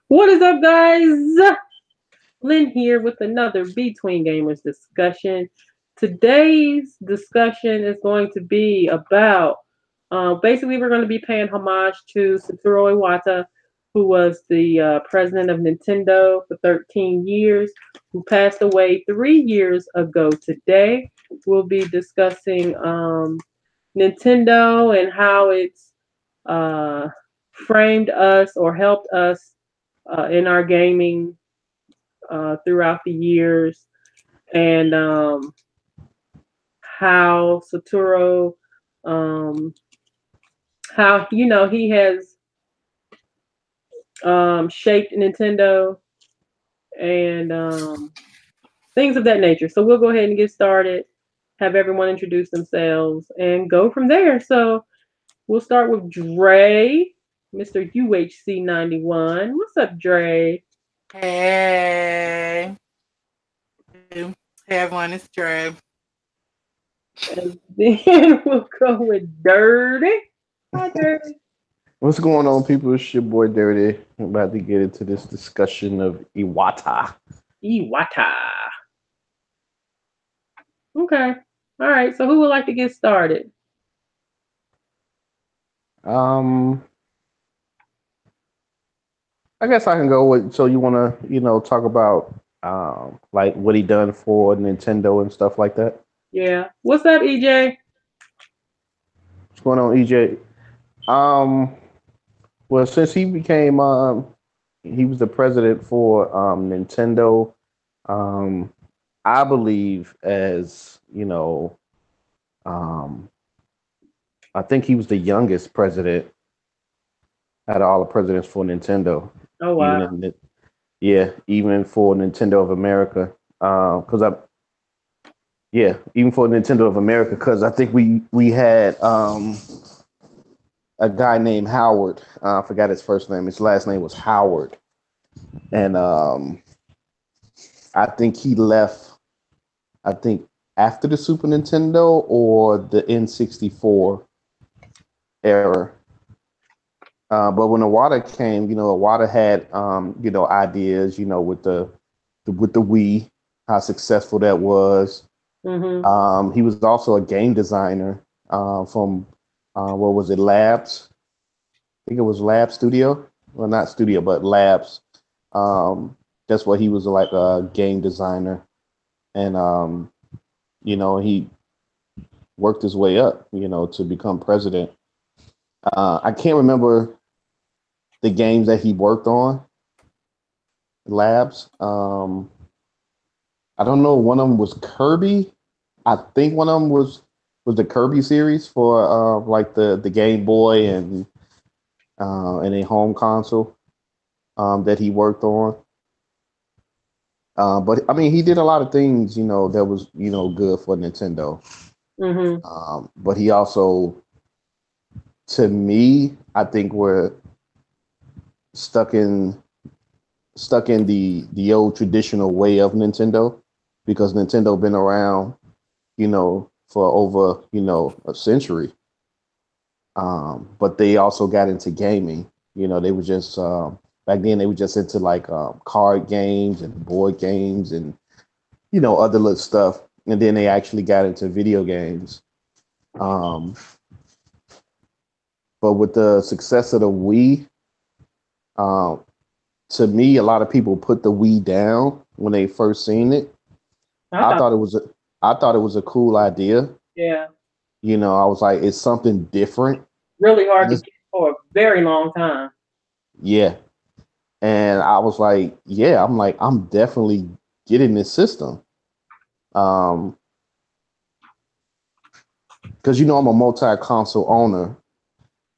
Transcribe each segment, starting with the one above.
What is up, guys? Lynn here with another Between Gamers discussion. Today's discussion is going to be about basically, we're going to be paying homage to Satoru Iwata, who was the president of Nintendo for 13 years, who passed away 3 years ago today. We'll be discussing Nintendo and how it's uh, framed us or helped us in our gaming throughout the years, and how Satoru, um, how he has shaped Nintendo and things of that nature. So we'll go ahead and get started. Have everyone introduce themselves and go from there. So we'll start with Dre, Mr. UHC91. What's up, Dre? Hey. Hey everyone, it's Dre. And then we'll go with Dirty. Hi, Dirty. What's going on, people? It's your boy Dirty. I'm about to get into this discussion of Iwata. Iwata. Okay. All right. So who would like to get started? Um, I guess I can go with. So you want to, talk about like what he done for Nintendo and stuff like that. Yeah. What's up, EJ? What's going on, EJ? Um, well, since he was the president for Nintendo. Um, I believe as um, I think he was the youngest president out of all the presidents for Nintendo, Oh even wow. in the, yeah, even for Nintendo of America. Because even for Nintendo of America, because I think we had a guy named Howard. I forgot his first name. His last name was Howard, and I think he left. I think after the Super Nintendo or the N64 era. But when Iwata came, Iwata had ideas, with the Wii, how successful that was. Mhm. He was also a game designer from what was it, Labs? I think it was Lab Studio. Well, not Studio, but Labs. That's what he was, like a game designer, and he worked his way up, to become president. I can't remember the games that he worked on, Labs. I don't know. One of them was Kirby. I think one of them was the Kirby series for like the Game Boy and a home console that he worked on. But I mean, he did a lot of things, that was good for Nintendo. Mhm. But he also, to me, I think we're stuck in the old traditional way of Nintendo, because Nintendo been around, for over, a century. But they also got into gaming. They were just back then they were just into like card games and board games and other little stuff. And then they actually got into video games. Um, but with the success of the Wii, um, to me, a lot of people put the Wii down when they first seen it. I I thought, thought it was a I thought it was a cool idea. yeah, I was like, it's something different. really hard to Let's, get for a very long time. yeah. And I was like, yeah, I'm definitely getting this system. Um, because I'm a multi-console owner,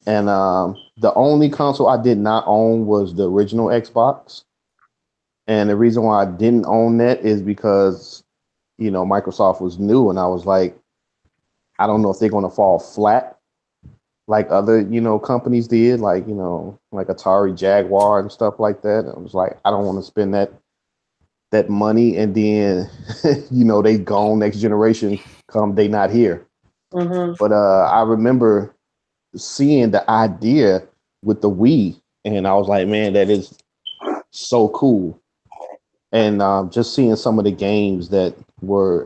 and the only console I did not own was the original Xbox. And the reason why I didn't own that is because Microsoft was new, and I was like, I don't know if they're going to fall flat like other companies did, like like Atari, Jaguar, and stuff like that. I was like, I don't want to spend that money, and then they gone, next generation come, they not here. Mhm. But I remember seeing the idea with the Wii, and I was like, man, so cool. And just seeing some of the games that were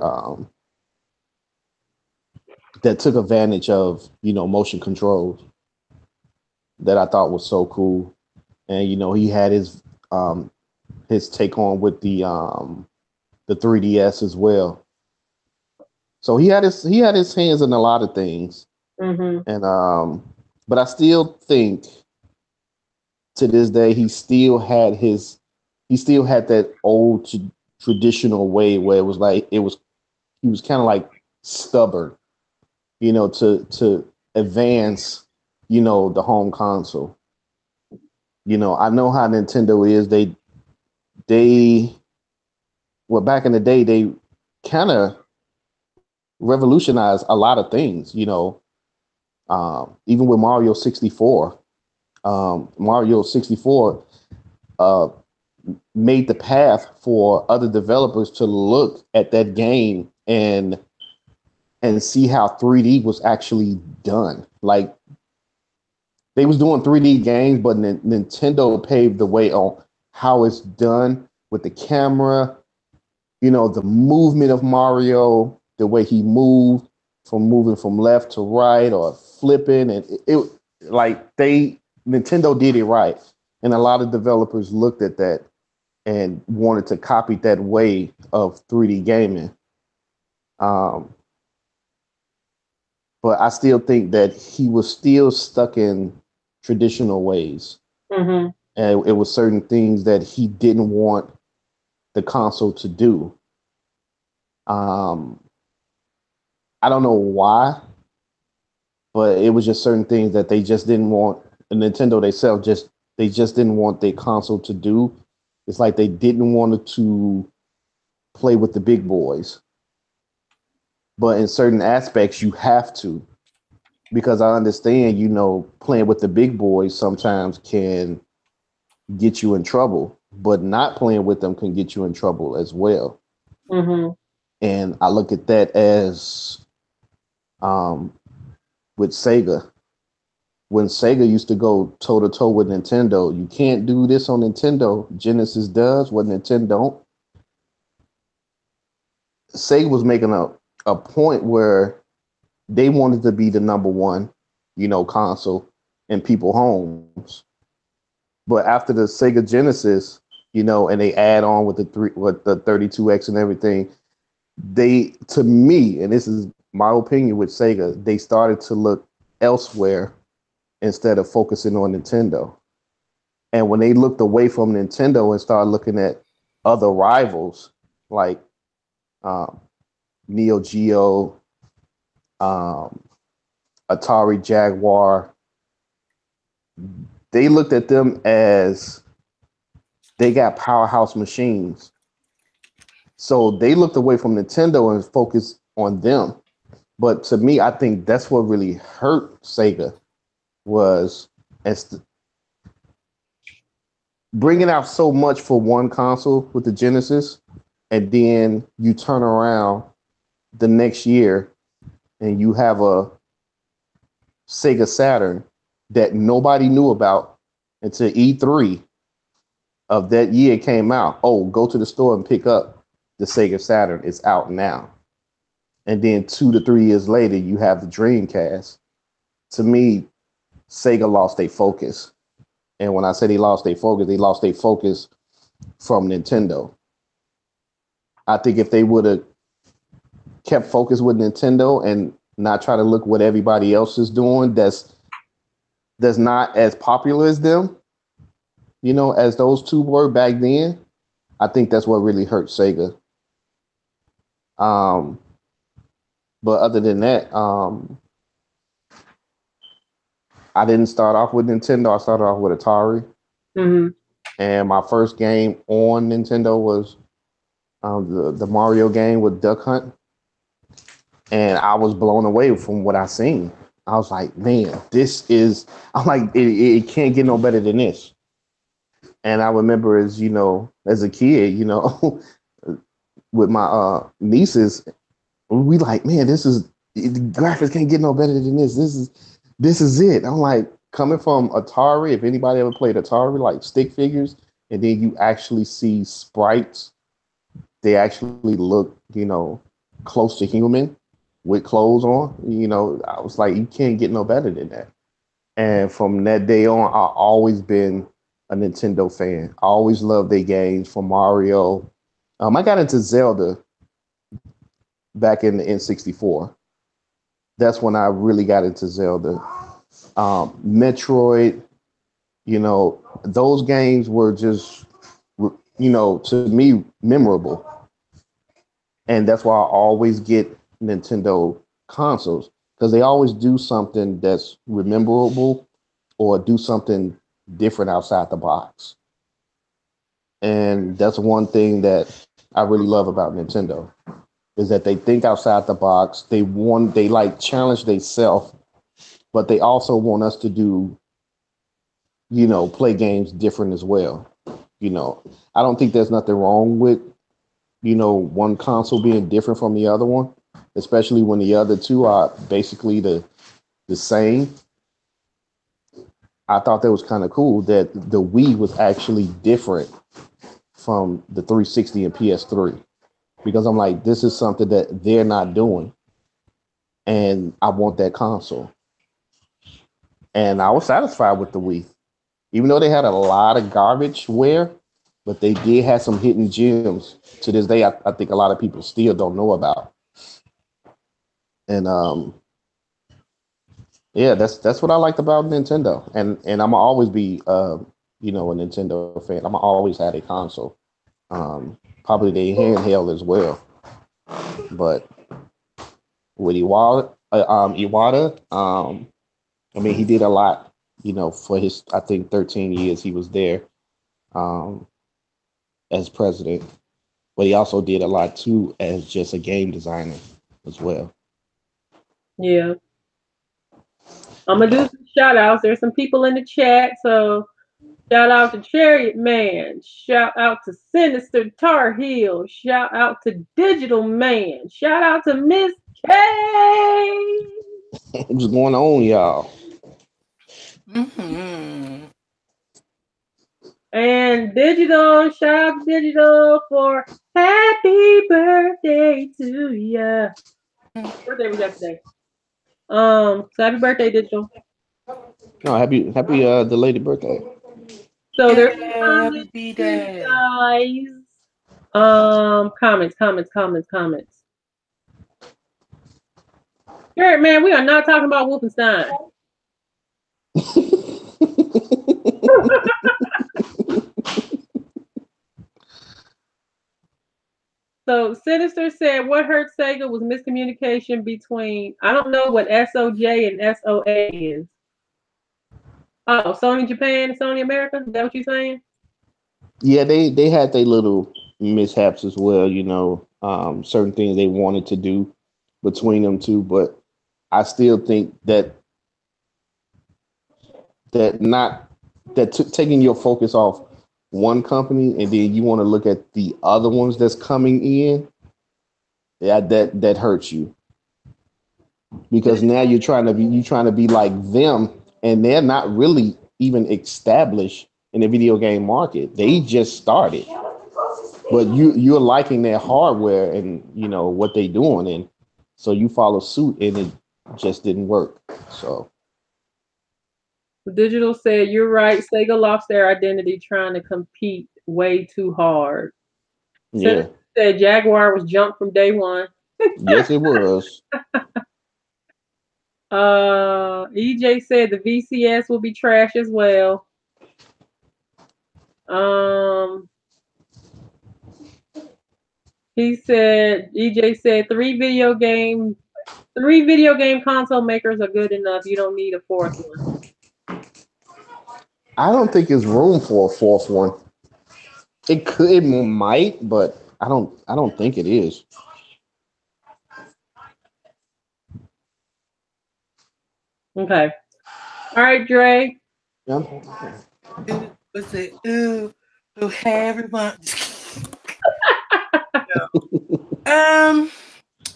that took advantage of motion controls that I thought was so cool. And he had his take on with the 3DS as well. So he had his hands in a lot of things. Mhm. And but I still think to this day he still had that old traditional way where it was like he was kind of like stubborn, to advance, the home console. I know how Nintendo is. They well, back in the day they kind of revolutionized a lot of things, even with Mario 64. Mario 64 uh, made the path for other developers to look at that game and see how 3D was actually done. Like they was doing 3D games, but Nintendo paved the way on how it's done with the camera, the movement of Mario, the way he moving from left to right or flipping, and it like Nintendo did it right, and a lot of developers looked at that and wanted to copy that way of 3D gaming. Um, but I still think that he was still stuck in traditional ways, Mhm. and it was certain things that he didn't want the console to do. Um, I don't know why, but it was just certain things that they just didn't want. And Nintendo themselves they just didn't want their console to do. It's like they didn't want it to play with the big boys, but in certain aspects you have to, because I understand, playing with the big boys sometimes can get you in trouble, but not playing with them can get you in trouble as well. Mhm. And I look at that as um, with Sega. When Sega used to go toe to toe with Nintendo, you can't do this on Nintendo. Genesis does what Nintendo don't. Sega was making a point where they wanted to be the number one, console in people homes. But after the Sega Genesis, and they add on with the 32X and everything, to me, and this is my opinion with Sega, they started to look elsewhere instead of focusing on Nintendo. And when they looked away from Nintendo and started looking at other rivals like um, Neo Geo, um, Atari Jaguar, they looked at them as they got powerhouse machines. So they looked away from Nintendo and focused on them. But to me, I think that's what really hurt Sega was as bringing out so much for one console with the Genesis, and then you turn around the next year and you have a Sega Saturn that nobody knew about until E3 of that year came out. Oh, go to the store and pick up the Sega Saturn. It's out now. And then 2 to 3 years later, you have the Dreamcast. To me, Sega lost their focus. And when I say they lost their focus from Nintendo. I think if they would have kept focused with Nintendo and not try to look what everybody else is doing that's not as popular as them, as those two were back then, I think that's what really hurt Sega. Um, but other than that, I didn't start off with Nintendo. I started off with Atari, Mhm. and my first game on Nintendo was the Mario game with Duck Hunt, and I was blown away from what I seen. I was like, man, I'm like, it can't get no better than this. And I remember as a kid, with my nieces, we like, man, the graphics can't get no better than this. This is it. I'm like, coming from Atari, if anybody ever played Atari, like stick figures, and then you actually see sprites. They actually look, close to human with clothes on. I was like, you can't get no better than that. And from that day on, I always been a Nintendo fan. I always loved their games from Mario. I got into Zelda back in the N64. That's when I really got into Zelda. Metroid, those games were just, to me, memorable. And that's why I always get Nintendo consoles because they always do something that's memorable or do something different outside the box. And that's one thing that I really love about Nintendo is that they think outside the box. They like challenge themselves, but they also want us to do, play games different as well. I don't think there's nothing wrong with, one console being different from the other one, especially when the other two are basically the same. I thought that was kind of cool that the Wii was actually different from the 360 and PS3 because I'm like, this is something that they're not doing, and I want that console. And I was satisfied with the Wii, even though they had a lot of garbage wear, but they did have some hidden gems. To this day, I think a lot of people still don't know about. And yeah, that's what I liked about Nintendo, and I'm always be a Nintendo fan. I'm always had a console, probably the handheld as well. But with Iwata, I mean, he did a lot, for his I think 13 years he was there um, as president, but he also did a lot too as just a game designer as well. Yeah. I'm gonna do some shout outs. There's some people in the chat, so shout out to Chariot Man. Shout out to Sinister Tar Heel. Shout out to Digital Man. Shout out to Miss K. What's going on, y'all? Mm-hmm. And Digital. Shout out to Digital for happy birthday to ya. Birthday was yesterday. So happy birthday, Digital. No, happy belated birthday. So there's some Yay, happy comments here, B-Day. guys. Comments. Here, man, we are not talking about Wolfenstein. So Sinister said what hurt Sega was miscommunication between I don't know what SOJ and SOA is. Oh, Sony Japan and Sony America? Is that what you're saying? Yeah, they had their little mishaps as well. Certain things they wanted to do between them two, but I still think that not taking your focus off one company and then you want to look at the other ones that's coming in. Yeah, that hurts you because now you're trying to be like them, and they're not really even established in the video game market. They just started, but you're liking their hardware and what they doing, and so you follow suit, and it just didn't work. So Digital said you're right. Sega lost their identity trying to compete way too hard. yeah, Sinister said Jaguar was jumped from day one. yes, it was. EJ said the VCS will be trash as well. Um, he said EJ said three video game console makers are good enough. You don't need a fourth one. I don't think there's room for a fourth one. It might, but I don't think it is. Okay. All right, Dre. Yeah. Ooh, was it? Ooh, hey everyone.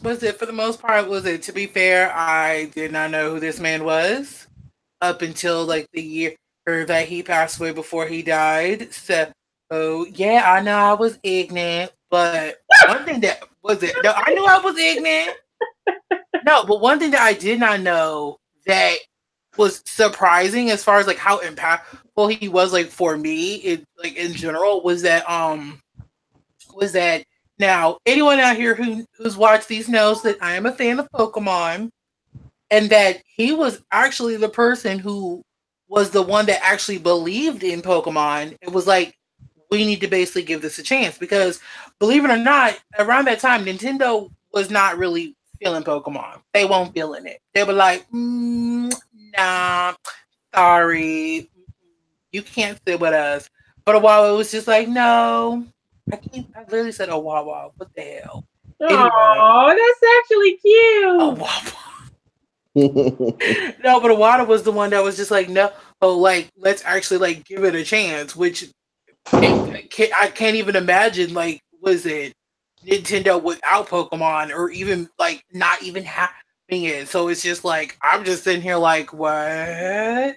Was it for the most part? Was it? To be fair, I did not know who this man was up until like the year that he passed away before he died. So, Oh yeah, I know I was ignorant, but one thing that was it. No, I knew I was ignorant. No, but one thing that I did not know that was surprising as far as like how impactful he was like for me, it like in general was that now anyone out here who's watched these knows that I am a fan of Pokemon and that he was actually the person who was the one that actually believed in Pokemon. It was like we need to basically give this a chance because believe it or not, around that time Nintendo was not really feeling Pokemon. They weren't feeling it. They were like, nah, sorry, you can't sit with us. For a while, it was just like, no, I can't. I literally said, oh, wow, wow, what the hell? Anyway, Oh, that's actually oh, cute. wow, no, but Awada was the one that was just like, no, oh, like, let's actually, like, give it a chance, which I can't even imagine, like, was it Nintendo without Pokemon or even, like, not even having it. So it's just like, I'm just sitting here like, what?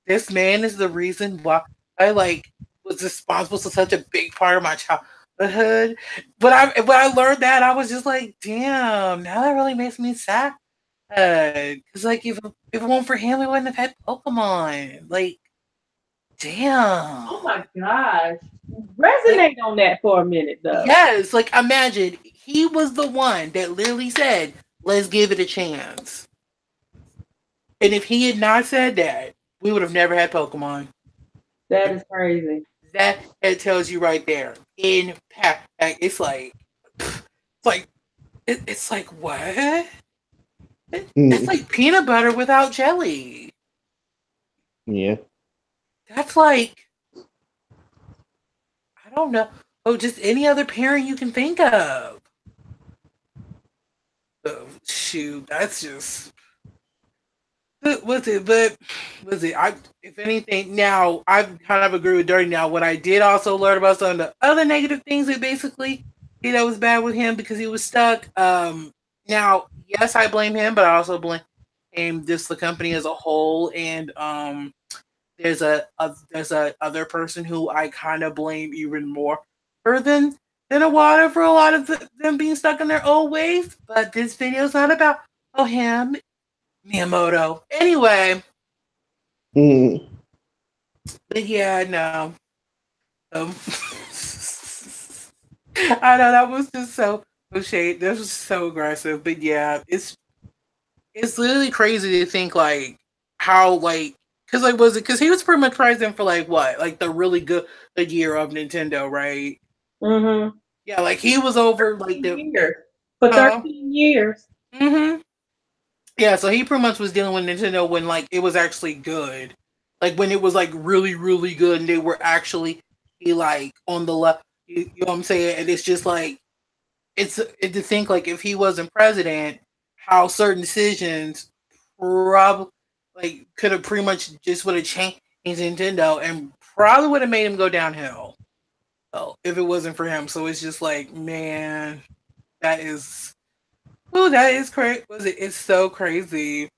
This man is the reason why I like was responsible for such a big part of my childhood. But I when I learned that, I was just like, damn, now that really makes me sad. Because like if it weren't for him, we wouldn't have had Pokemon. Like, Oh damn. my gosh. Like, Resonate on that for a minute though. yes, like imagine he was the one that literally said, let's give it a chance. And if he had not said that, we would have never had Pokemon. That is crazy. That it tells you right there. Impact. Like it's like what? It's like peanut butter without jelly. Yeah. That's like I don't know. Oh, just any other pairing you can think of. Oh, shoot, that's just was it? But was it? I if anything, now I kind of agree with Dirty. Now, what I did also learn about some of the other negative things that basically that was bad with him because he was stuck. Now yes, I blame him, but I also blame just the company as a whole. And there's a other person who I kind of blame even more for than a water for a lot of them being stuck in their old ways. But this video is not about him. Miyamoto. Anyway, but yeah, no. Um, I know that was just so shade. That was so aggressive. But yeah, it's literally crazy to think like how like because like was it because he was pretty much president for like what like the really good the year of Nintendo, right? Mm-hmm. Yeah, like he was over like 13 the years. For uh 13 years. mm-hmm. Yeah, so he pretty much was dealing with Nintendo when like it was actually good, like when it was like really really good, and they were actually like on the left. You know what I'm saying? And it's just like it to think like if he wasn't president, how certain decisions probably like could have pretty much just would have changed Nintendo and probably would have made him go downhill. So if it wasn't for him, so it's just like man, that is oh that is crazy. Was it? It's so crazy.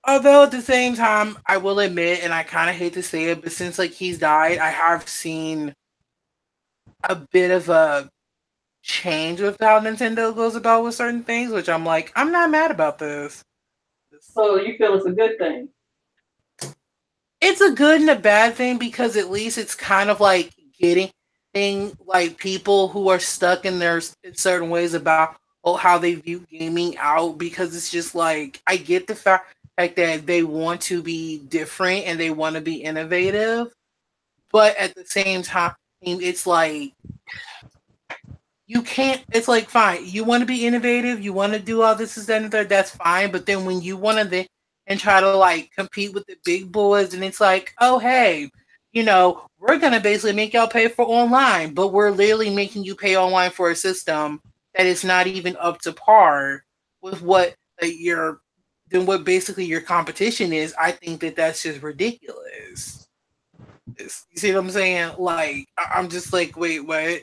Although at the same time, I will admit, and I kind of hate to say it, but since like he's died, I have seen a bit of a change with how Nintendo goes about with certain things, which I'm like, I'm not mad about this. So you feel it's a good thing. It's a good and a bad thing because at least it's kind of like getting like people who are stuck in their in certain ways about how they view gaming out because it's just like I get the fact that they want to be different and they want to be innovative, but at the same time, it's like you can't. It's like fine, you want to be innovative, you want to do all this, that, and that. That's fine, but then when you want to then and try to like compete with the big boys, and it's like, oh hey, we're gonna basically make y'all pay for online, but we're literally making you pay online for a system that is not even up to par with what your then what basically your competition is. I think that that's just ridiculous. You see what I'm saying? Like I'm just like, wait, what?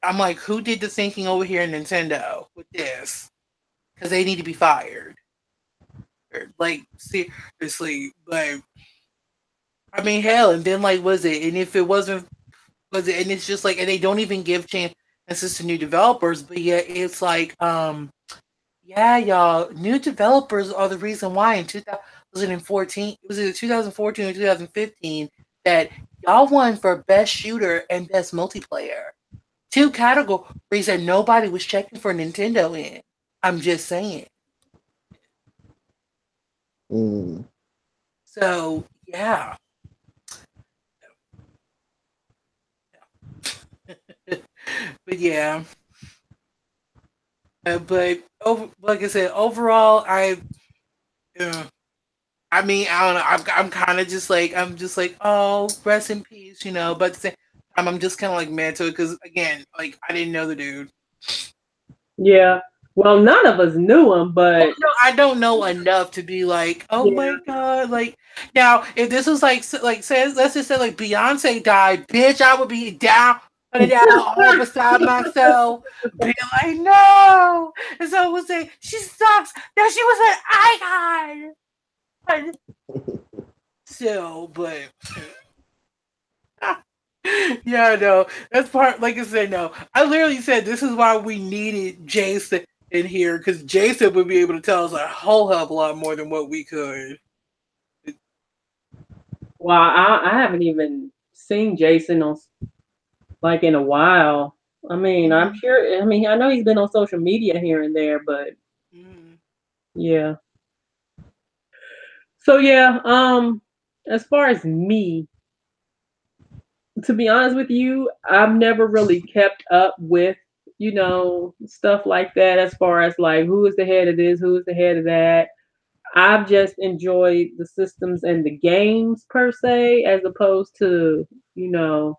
I'm like, who did the thinking over here in Nintendo with this? Because they need to be fired. Like, seriously. But, I mean, hell, and then, like, was it? And if it wasn't and it's just like, and they don't even give chances to new developers, but yet it's like, yeah, y'all, new developers are the reason why in 2014, was it 2014 or 2015, that y'all won for best shooter and best multiplayer. Two categories that nobody was checking for Nintendo in. I'm just saying. Mm. So, yeah. But yeah. But like I said, overall, I mean, I don't know. I'm kind of just like, I'm just like, oh, rest in peace, you know. But at the same time, I'm just kind of like mad to it because, again, like I didn't know the dude. Yeah. Well, none of us knew him, but No, I don't know enough to be like, oh yeah. my god, like now if this was like says let's just say like Beyonce died, bitch, I would be down all beside myself, be like, no. And so I would say, she sucks. No, she was an icon. So, but yeah, no, that's part. Like I said, no, I literally said this is why we needed Jason in here because Jason would be able to tell us a whole hell of a lot more than what we could. Well, I haven't even seen Jason on like in a while. I mean, I'm sure. I mean, I know he's been on social media here and there, but Mm. yeah. So yeah, as far as me, to be honest with you, I've never really kept up with, stuff like that as far as like who is the head of this, who is the head of that. I've just enjoyed the systems and the games per se, as opposed to, you know,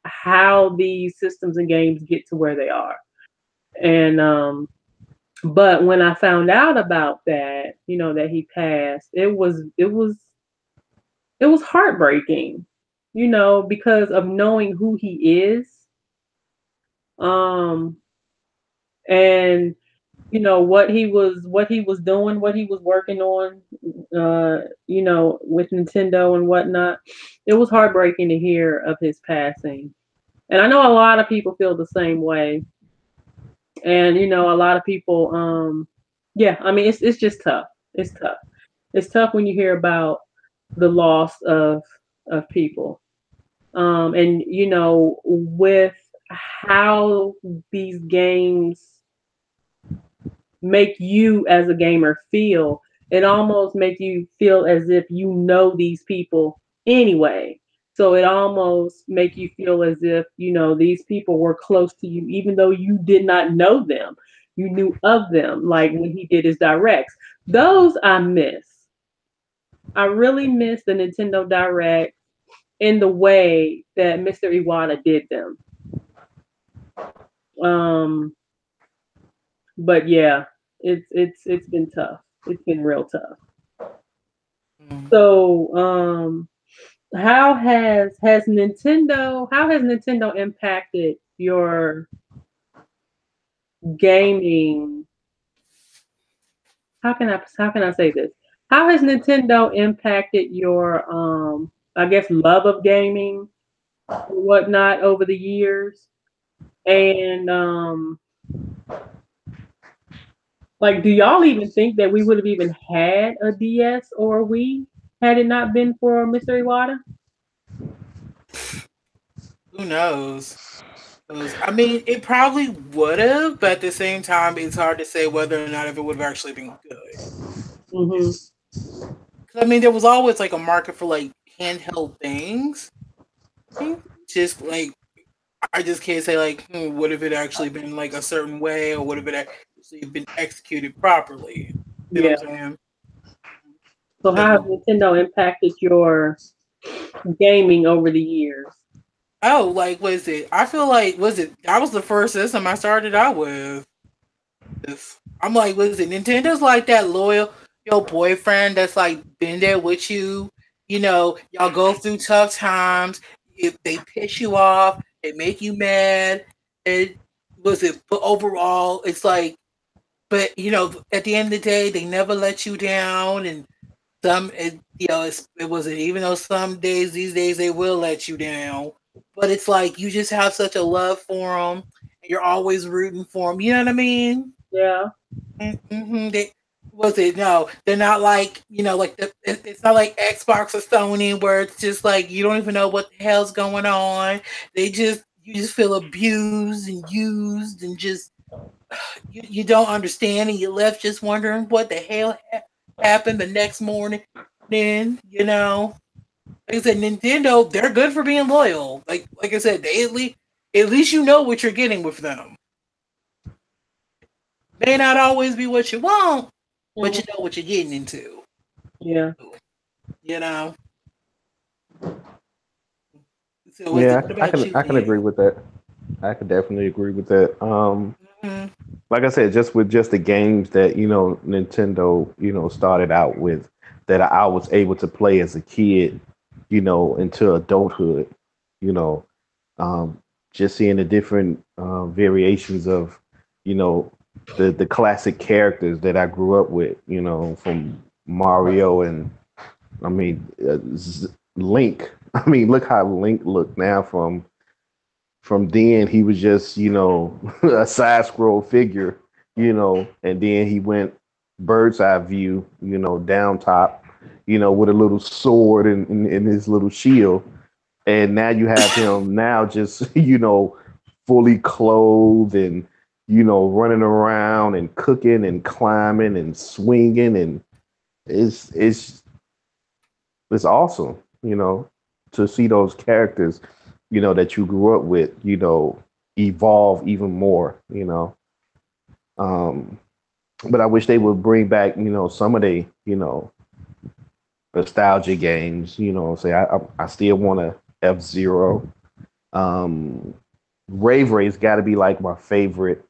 how these systems and games get to where they are. And but when I found out about that, that he passed, it was heartbreaking, because of knowing who he is. Um and what he was doing, what he was working on, with Nintendo and whatnot. It was heartbreaking to hear of his passing. And I know a lot of people feel the same way. And a lot of people, yeah, I mean, it's just tough. It's tough. It's tough when you hear about the loss of people. And with how these games make you as a gamer feel, it almost make you feel as if you know these people anyway. So it almost make you feel as if, these people were close to you, even though you did not know them. You knew of them, like when he did his directs. Those I miss. I really miss the Nintendo Direct in the way that Mr. Iwata did them. Um, but yeah, it's been tough. It's been real tough. Mm. So, how has Nintendo impacted your gaming? How can I say this? How has Nintendo impacted your I guess love of gaming or whatnot over the years? And like, do y'all even think that we would have even had a DS or a Wii had it not been for Mr. Iwata? Who knows? I mean, it probably would have, but at the same time, it's hard to say whether or not if it would have actually been good. Mm-hmm. 'Cause, I mean, there was always like a market for like handheld things. Just like I just can't say like, what if it actually been like a certain way, or what if it actually been executed properly? You know Yeah. what I'm saying? So how has So, Nintendo impacted your gaming over the years? oh, like was it? I feel like was it? That was the first system I started out with. I'm like, was it Nintendo's like that loyal your boyfriend that's like been there with you? You know, y'all go through tough times. If they piss you off, they make you mad. It was it, but overall, it's like, but at the end of the day, they never let you down. And it was even though some days these days they will let you down. but it's like you just have such a love for them, and you're always rooting for them. You know what I mean? Yeah. Mm-hmm. They, was it? No, they're not like like it's not like Xbox or Sony where it's just like you don't even know what the hell's going on. You just feel abused and used and just you don't understand and you left just wondering what the hell happened the next morning. Then like I said, Nintendo, they're good for being loyal. Like I said, they at least you know what you're getting with them. May not always be what you want, but Hmm. you know what you're getting into. Yeah. You know. So Yeah, what I about can you, I can then? agree with that. I could definitely agree with that. Mm-hmm. Like I said, just with just the games that Nintendo started out with, that I was able to play as a kid, into adulthood, you know, um, just seeing the different variations of, you know, the classic characters that I grew up with, from Mario and I mean Link. I mean, look how Link looked now from then he was just, a side scroll figure, and then he went bird's eye view, down top, with a little sword and his little shield. And now you have him now just, fully clothed and, running around and cooking and climbing and swinging. And it's it's awesome, to see those characters, that you grew up with, evolve even more, Um, but I wish they would bring back, some of the, nostalgia games. Say I still want a F-Zero. Um, Rave Ray's got to be like my favorite.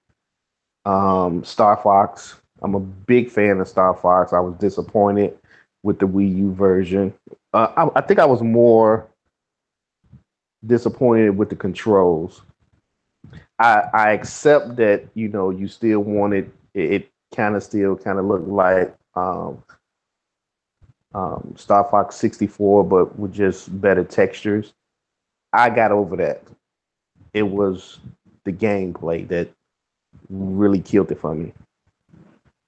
Star Fox. I'm a big fan of Star Fox. I was disappointed with the Wii U version. I think I was more disappointed with the controls. I accept that you still wanted it kind of still kind of looked like Star Fox 64, but with just better textures. I got over that. It was the gameplay that really killed it for me.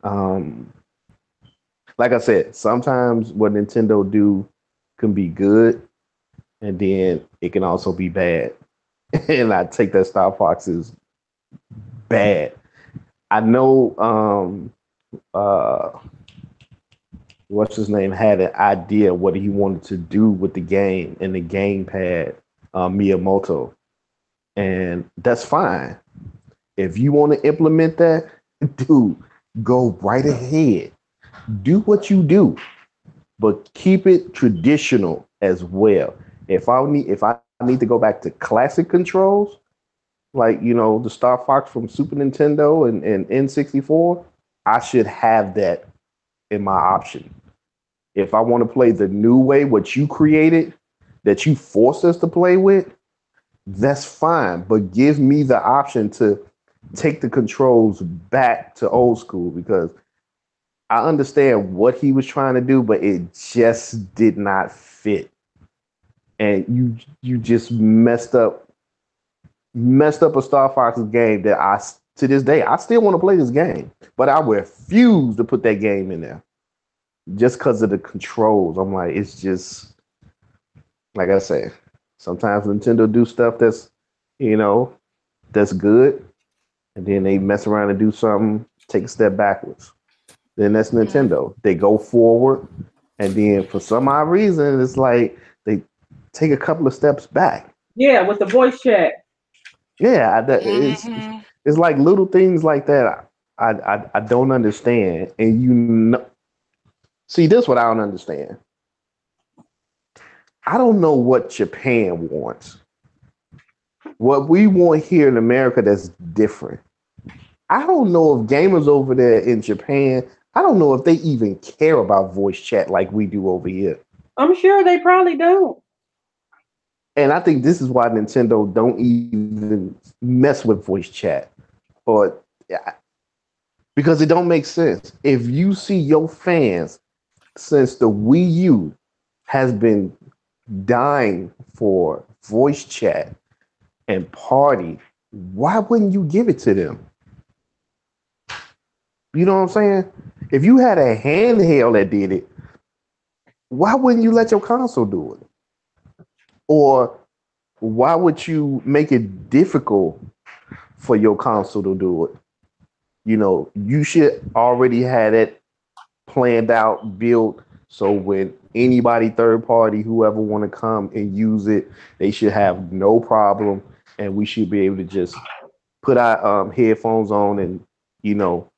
Um, like I said, sometimes what Nintendo do can be good, and then it can also be bad. And I take that Star Fox is bad. I know what's his name had an idea what he wanted to do with the game and the gamepad, Miyamoto, and that's fine. If you want to implement that, dude, go right ahead. Do what you do, but keep it traditional as well. If I need to go back to classic controls, like the Star Fox from Super Nintendo and N64, I should have that in my option. If I want to play the new way, what you created, that you forced us to play with, that's fine. But give me the option to take the controls back to old school, because I understand what he was trying to do, but it just did not fit. And you just messed up a Star Fox's game that to this day I still want to play this game, but I refuse to put that game in there just because of the controls. I'm like, it's just like I say. Sometimes Nintendo do stuff you know, that's good, and then they mess around and do something, take a step backwards. Then that's Nintendo. They go forward, and then for some odd reason, it's like they take a couple of steps back. Yeah, with the voice chat. Yeah, Mm-hmm. it's like little things like that. I don't understand, and see this what I don't understand. I don't know what Japan wants. What we want here in America that's different. I don't know if gamers over there in Japan, I don't know if they even care about voice chat like we do over here. I'm sure they probably don't. And I think this is why Nintendo don't even mess with voice chat. Or yeah, because it don't make sense. If you see your fans since the Wii U has been dying for voice chat and party, why wouldn't you give it to them? You know what I'm saying? If you had a handheld that did it, why wouldn't you let your console do it? Or why would you make it difficult for your console to do it? You know, you should already have it planned out, built, so when anybody third party, whoever want to come and use it, they should have no problem, and we should be able to just put our headphones on and you know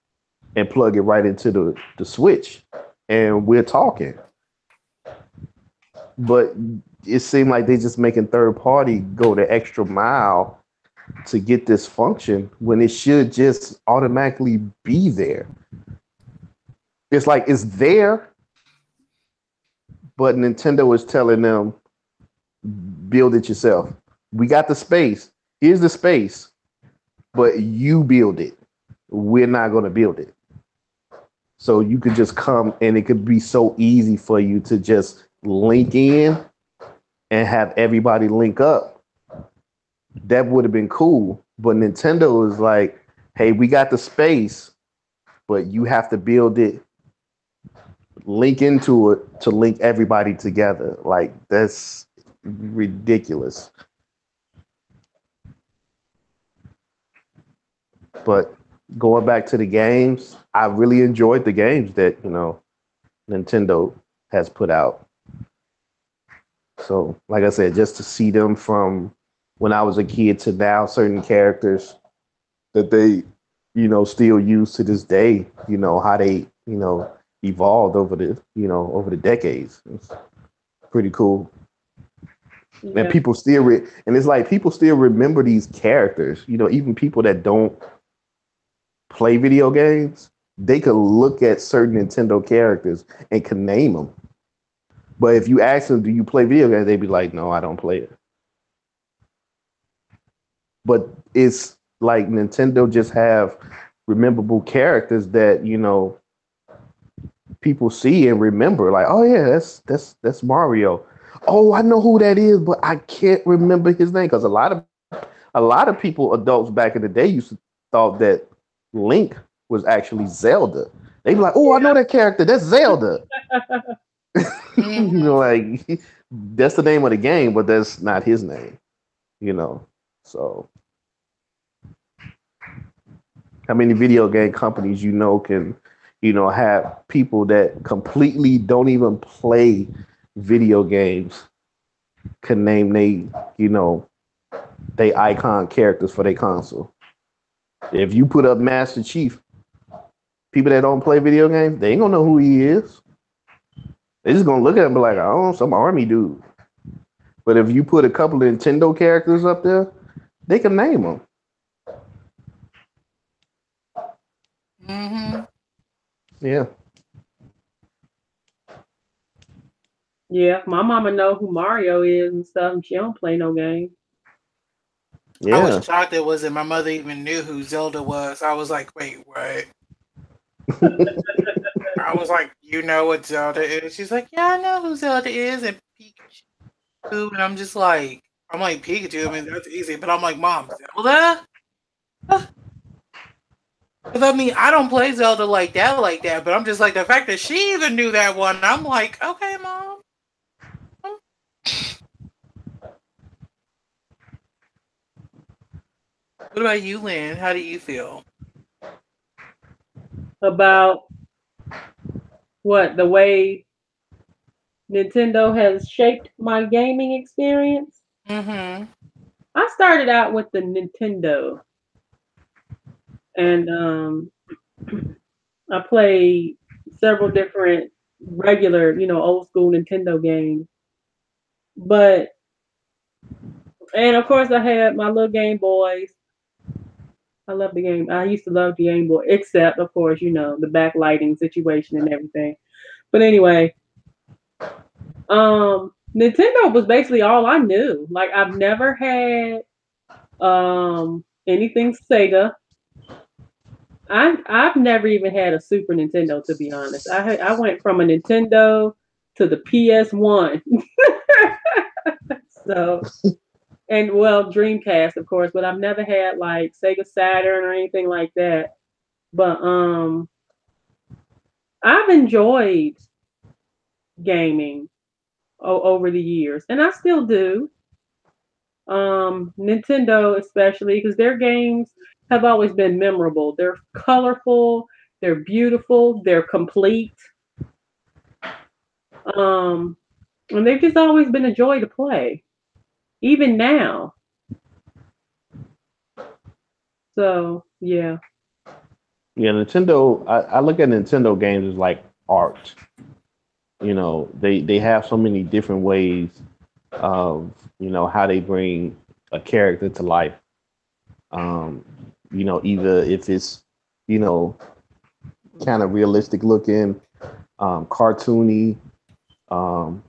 and plug it right into the switch, and we're talking. But it seemed like they just making third party go the extra mile to get this function when it should just automatically be there. It's like it's there, but Nintendo is telling them build it yourself. We got the space. Here's the space, but you build it. We're not going to build it. So you could just come and it could be so easy for you to just link in and have everybody link up. That would have been cool. But Nintendo is like, hey, we got the space, but you have to build it, link into it to link everybody together. Like, that's ridiculous. But going back to the games, I really enjoyed the games that, Nintendo has put out. So, like I said, just to see them from when I was a kid to now, certain characters that they, still use to this day, how they, evolved over the decades. It's pretty cool. Yeah. And people still, and it's like people still remember these characters, even people that don't play video games, they could look at certain Nintendo characters and can name them. But if you ask them, do you play video games? They'd be like, no, I don't play it. But it's like Nintendo just have rememberable characters that, people see and remember. Like, oh yeah, that's Mario. Oh, I know who that is, but I can't remember his name. Because a lot of people, adults back in the day, used to thought that Link was actually Zelda. They'd be like, oh, I know that character. That's Zelda. Like, that's the name of the game, but that's not his name. So how many video game companies can have people that completely don't even play video games can name they icon characters for their console. If you put up Master Chief, people that don't play video games, they ain't gonna know who he is. They're just gonna look at him and be like, oh, some army dude. But if you put a couple of Nintendo characters up there, they can name them. Mm-hmm. Yeah. Yeah, my mama know who Mario is and stuff, and she don't play no game. Yeah. I was shocked it wasn't my mother even knew who Zelda was. I was like, wait, what? I was like, you know what Zelda is? She's like, yeah, I know who Zelda is, and Pikachu. And I'm like, Pikachu, I mean, that's easy. But I'm like, Mom, Zelda? Because I mean, I don't play Zelda like that, but I'm just like, the fact that she even knew that one, I'm like, okay, Mom. What about you, Lynn? How do you feel? About what? The way Nintendo has shaped my gaming experience? Mm-hmm. I started out with the Nintendo. And I played several different regular, old school Nintendo games. And of course I had my little Game Boys. I love the game. I used to love the Game Boy, except of course, the backlighting situation and everything. But anyway, Nintendo was basically all I knew. Like I've never had anything Sega. I've never even had a Super Nintendo, to be honest. I went from a Nintendo to the PS1. So and well, Dreamcast, of course, but I've never had like Sega Saturn or anything like that. But I've enjoyed gaming over the years, and I still do. Nintendo especially because their games have always been memorable. They're colorful, they're beautiful, they're complete, um, and they've just always been a joy to play, even now. So yeah. Yeah, Nintendo. I look at Nintendo games as like art. They have so many different ways of how they bring a character to life. Um, either if it's you know kind of realistic looking, cartoony, um,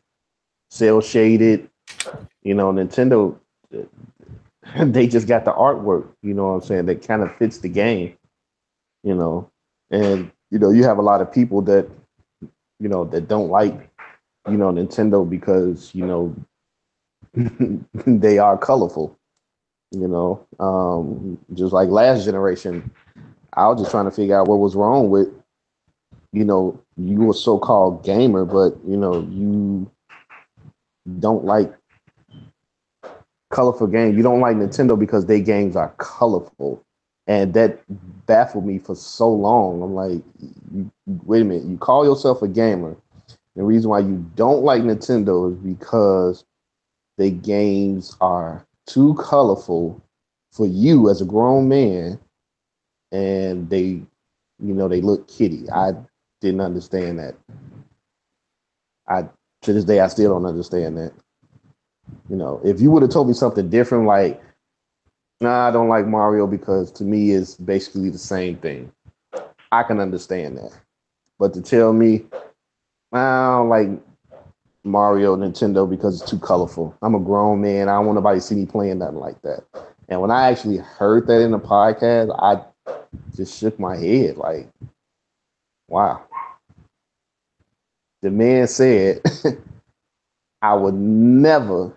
cell shaded. Nintendo, they just got the artwork. You know what I'm saying? That kind of fits the game. You know, and you have a lot of people that that don't like Nintendo because they are colorful. Just like last generation, I was just trying to figure out what was wrong with you a so-called gamer, but you don't like colorful games. You don't like Nintendo because their games are colorful, and that baffled me for so long. I'm like, wait a minute, you call yourself a gamer. The reason why you don't like Nintendo is because the games are too colorful for you as a grown man, and they look kiddie. I didn't understand that. I To this day I still don't understand that. If you would have told me something different, like, nah, I don't like Mario because to me it's basically the same thing, I can understand that. But to tell me I don't like Mario Nintendo because it's too colorful. I'm a grown man. I don't want nobody to see me playing nothing like that. And when I actually heard that in the podcast, I just shook my head like, wow. The man said, I would never,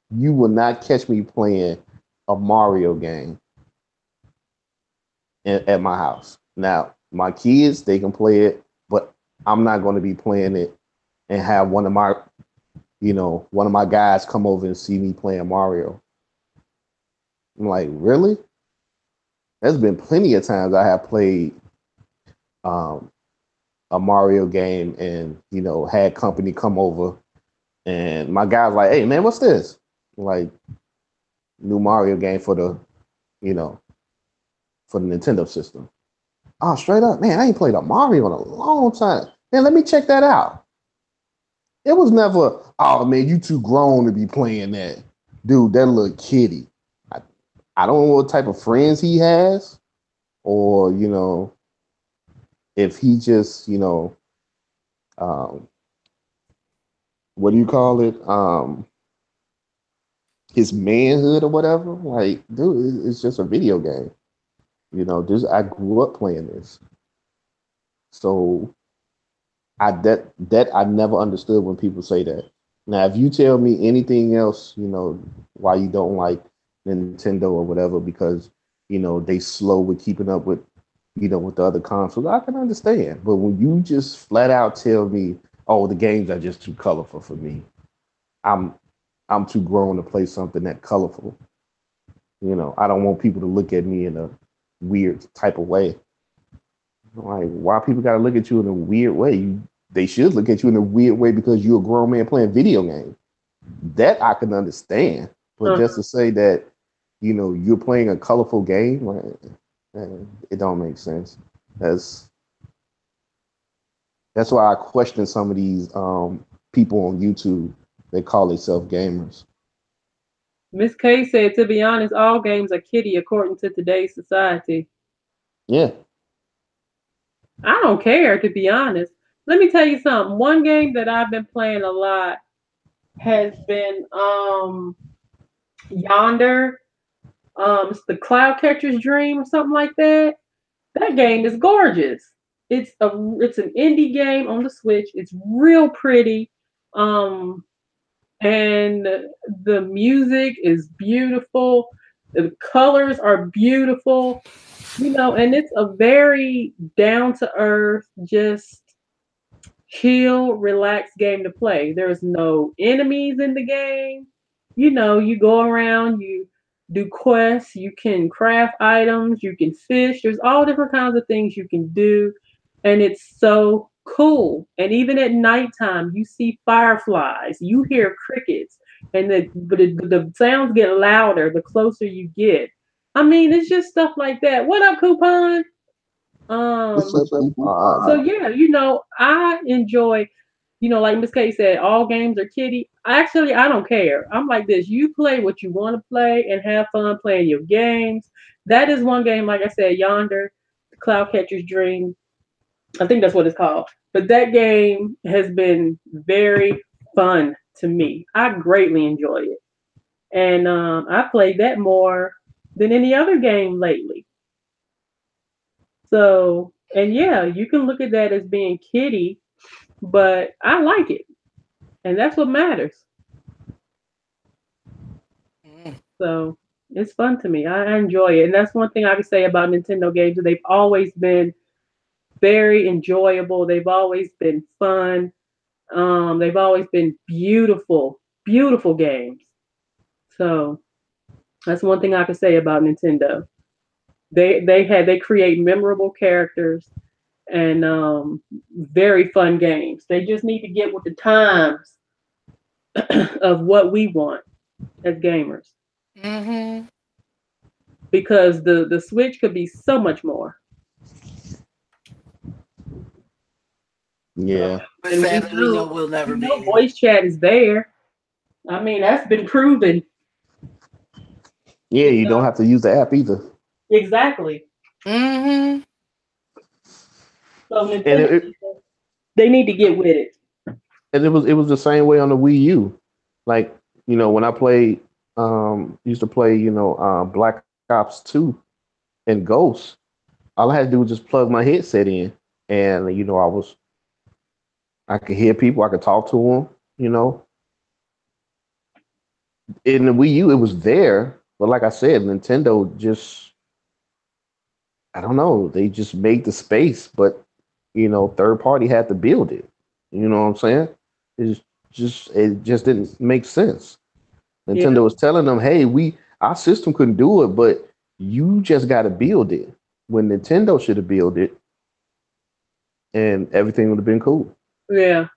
you will not catch me playing a Mario game at my house. Now, my kids, they can play it, but I'm not going to be playing it and have one of my guys come over and see me playing Mario. I'm like, really? There's been plenty of times I have played um, a Mario game and, had company come over and my guy's like, hey man, what's this? Like, new Mario game you know, for the Nintendo system. Oh, straight up, man, I ain't played a Mario in a long time. Man, let me check that out. It was never, oh man, you too grown to be playing that. Dude, that little kitty. I, I don't know what type of friends he has, or, if he just, um, what do you call it? His manhood or whatever. Like, dude, it's just a video game. This I grew up playing this. So that I never understood when people say that. Now, if you tell me anything else, why you don't like Nintendo or whatever, because they slow with keeping up with with the other consoles, I can understand. But when you just flat out tell me, oh, the games are just too colorful for me, I'm I'm too grown to play something that colorful. I don't want people to look at me in a weird type of way. Like, why people got to look at you in a weird way? They should look at you in a weird way because you're a grown man playing video games. That I can understand. But just to say that, you're playing a colorful game, like, it don't make sense. That's that's why I question some of these people on YouTube that call themselves gamers. Miss K said, to be honest, all games are kiddie according to today's society. Yeah. I don't care, to be honest. Let me tell you something. One game that I've been playing a lot has been Yonder. It's the Cloud Catcher's Dream or something like that. That game is gorgeous. It's an indie game on the Switch. It's real pretty. Um and the music is beautiful. The colors are beautiful, and it's a very down to earth, just chill, relaxed game to play. There's no enemies in the game. You go around, you do quests, you can craft items, you can fish. There's all different kinds of things you can do, and it's so cool. And even at nighttime, you see fireflies, you hear crickets, and the sounds get louder the closer you get. I mean, it's just stuff like that. What up, Coupon? What's Um, up, so coupon? yeah, I enjoy, like Miss K said, all games are kitty. Actually, I don't care. I'm like this. You play what you want to play and have fun playing your games. That is one game, like I said, Yonder, Cloud Catcher's Dream. I think that's what it's called. But that game has been very fun to me. I greatly enjoy it. And I played that more than any other game lately. So, and yeah, you can look at that as being kiddie, but I like it, and that's what matters. Mm. So, it's fun to me. I enjoy it, and that's one thing I can say about Nintendo games. They've always been very enjoyable. They've always been fun. They've always been beautiful, beautiful games. So that's one thing I can say about Nintendo. They create memorable characters and very fun games. They just need to get with the times of what we want as gamers Mm-hmm. because the Switch could be so much more. So, Yeah, But and sadly, we know we'll never be. voice chat is there. I mean, that's been proven. yeah. You You don't know have to use the app either. exactly. Mm-hmm. So And Nintendo, it they need to get with it. and it was the same way on the Wii U. Like when I played, used to play, Black Ops 2 and Ghost. All I had to do was just plug my headset in, and I could hear people, I could talk to them. You know, in the Wii U, it was there, but like I said, Nintendo just, I don't know, they just made the space, but third party had to build it. You know what I'm saying? It's it just didn't make sense. Yeah, Nintendo was telling them, "Hey, our system couldn't do it, but you just got to build it." When Nintendo should have built it, and everything would have been cool. yeah.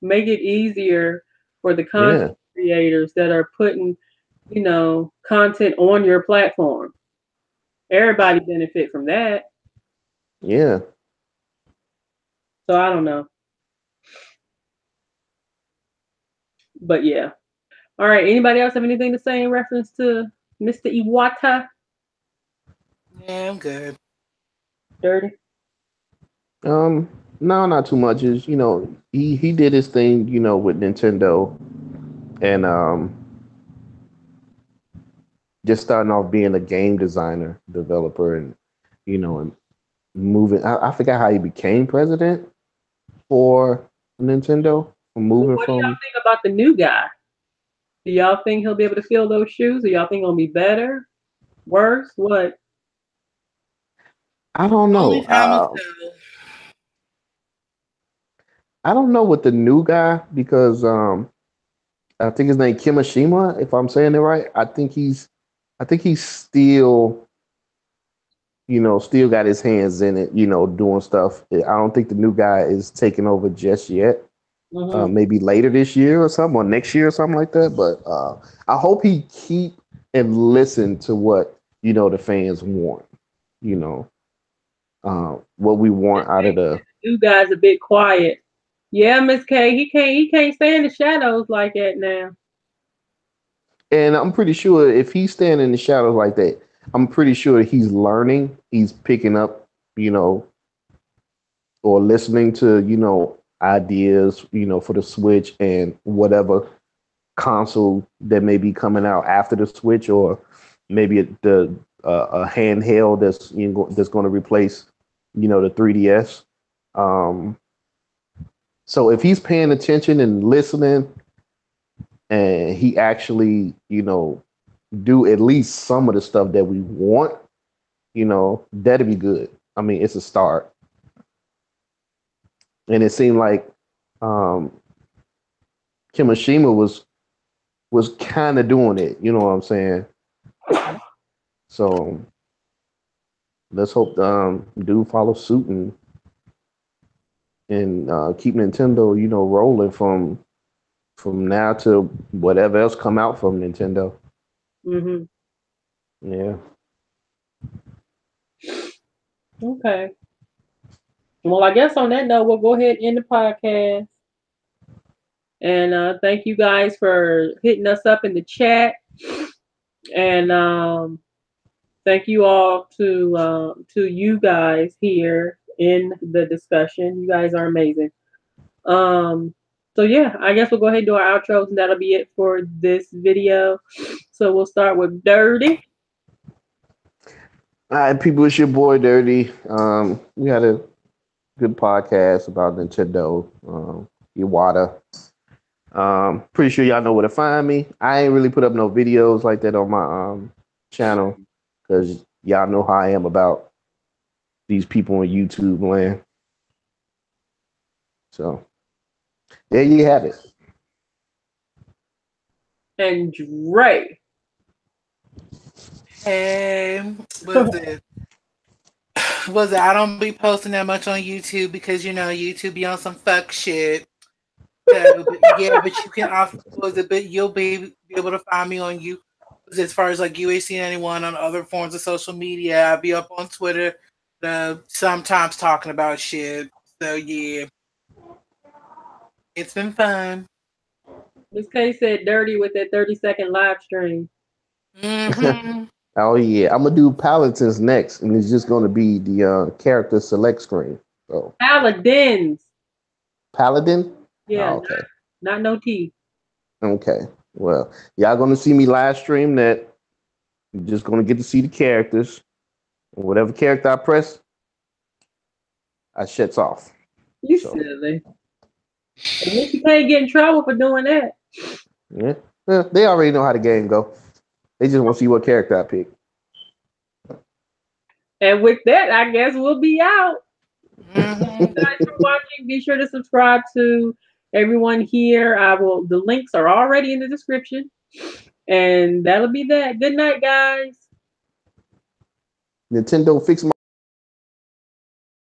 Make it easier for the content Yeah, creators that are putting, content on your platform. Everybody benefit from that. yeah. So I don't know. But yeah. All right. Anybody else have anything to say in reference to Mr. Iwata? Yeah, I'm good. Dirty. Um, no, not too much. Is he did his thing, with Nintendo, and just starting off being a game designer, developer, and moving. I forgot how he became president for Nintendo, from Well, moving what do y'all from. think about the new guy? Do y'all think he'll be able to fill those shoes? Do y'all think it'll be better? Worse? What? I don't Only know. time will tell. I don't know with the new guy because I think his name Kimishima, if I'm saying it right. I think he's still got his hands in it, doing stuff. I don't think the new guy is taking over just yet. Hmm. Maybe later this year or something, or next year or something like that. But I hope he keep and listen to what the fans want. You know, what we want out of the. New guy's a bit quiet. Yeah, Miss K, he can't stay in the shadows like that now. And I'm pretty sure if he's standing in the shadows like that, I'm pretty sure he's learning. He's picking up, you know, or listening to, ideas, for the Switch and whatever console that may be coming out after the Switch, or maybe a handheld that's going to replace, the 3DS. Um, so if he's paying attention and listening, and he actually, do at least some of the stuff that we want, that'd be good. I mean, it's a start. And it seemed like um, Kimishima was kind of doing it. You know what I'm saying? So let's hope dude follow suit and keep Nintendo, rolling from now to whatever else come out from Nintendo. Mm-hmm. Yeah. Okay. Well, I guess on that note, we'll go ahead and end the podcast. And thank you guys for hitting us up in the chat. And thank you all to you guys here in the discussion. You guys are amazing. So yeah, I guess we'll go ahead and do our outros, and that'll be it for this video. So we'll start with Dirty. All right, people, it's your boy Dirty. We had a good podcast about Nintendo, Iwata. Pretty sure y'all know where to find me. I ain't really put up no videos like that on my channel because y'all know how I am about these people on YouTube land. So there you have it. And Dre. Hey, was it? I don't be posting that much on YouTube because YouTube be on some fuck shit. So, but you can also but you'll be able to find me on you. As far as like UAC91 on other forms of social media, I'll be up on Twitter, sometimes talking about shit. So yeah, it's been fun. Miss K said Dirty with that 30-second live stream. Mm-hmm. Oh yeah, I'm gonna do Paladins next, and it's just gonna be the character select screen. So Paladins. Paladin. Yeah, Oh, okay. not no T. Okay. Well, y'all gonna see me live stream that. You're just gonna get to see the characters. And whatever character I press, I shuts off. You silly. At least you can't get in trouble for doing that. Yeah. Well, they already know how the game go. They just want to see what character I pick. And with that, I guess we'll be out. Mm-hmm. Thank you guys for watching. Be sure to subscribe to everyone here. The links are already in the description. And that'll be that. Good night, guys. Nintendo fix my